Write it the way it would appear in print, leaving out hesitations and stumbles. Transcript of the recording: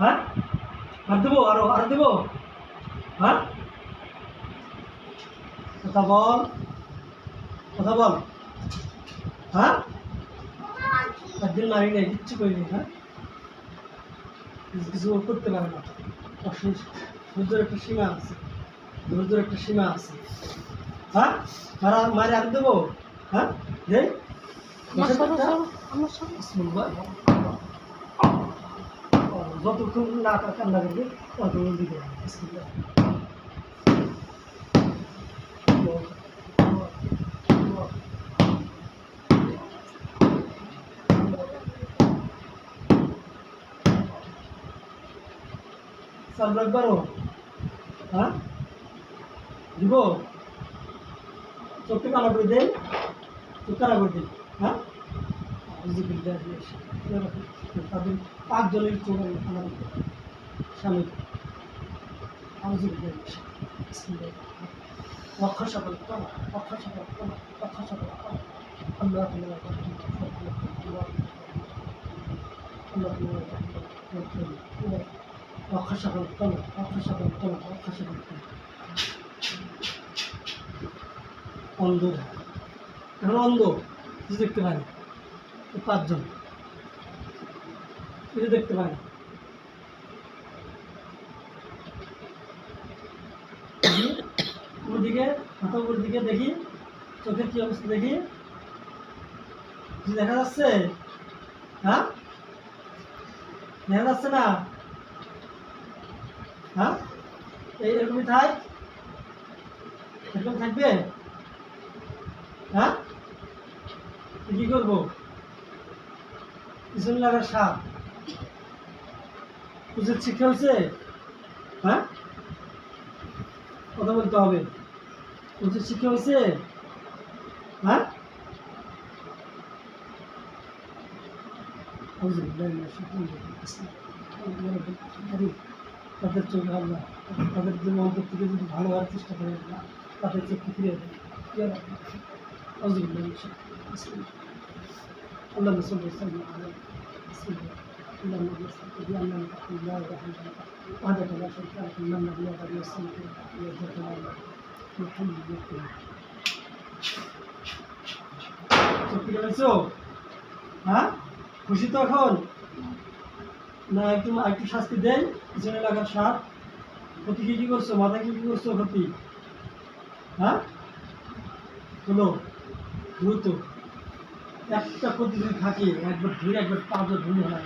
হ্যাঁ আর দেবো আর দেবো হ্যাঁ কথা বল হ্যাঁ একদিন মারি নেই কিচ্ছু করিনি হ্যাঁ কিছু করতে পারে না ধৈর্যের একটা সীমা আছে হ্যাঁ মারি আর দেবো হ্যাঁ দে যতক্ষণ না কান্না করবে ততক্ষণ দিকে সামনে একবারও হ্যাঁ দিব চোখকে কানা করে দেন চোখ কানা করে দিন হ্যাঁ তাদের 5 জনের চোখ কানা করতে স্বামী রক্ষা সকল রক্ষা সকল আল্লাহ রক্ষা সকল অন্ধ এখন অন্ধ কিছু দেখতে পায় না 5 জন কিছু দেখতে পায় না ওদিকে মাথা উপর দিকে দেখি চোখের কি অবস্থা দেখি কিছু দেখা যাচ্ছে হ্যাঁ দেখা যাচ্ছে না হ্যাঁ এরকমই এরকম থাকবে হ্যাঁ কি করবো পিছনে লাগার সাপ উচিত শিক্ষা হয়েছে হ্যাঁ কথা বলতে হবে উচিত শিক্ষা হয়েছে হ্যাঁ তাদের চোখে আল্লাহ তাদের যে অন্তর থেকে যদি ভালো হওয়ার চেষ্টা করে না তাদের চোখে ফিরে দেয় আল্লাহ হ্যাঁ খুশি তো এখন না একটু শাস্তি দেন পিছনে লাগার সাপ ক্ষতি কি করছো মাথায় কি করছো ক্ষতি হ্যাঁ হলো দ্রুত একটা ক্ষতি যদি থাকে একবার ধরে একবার 5 বার ধরে হয়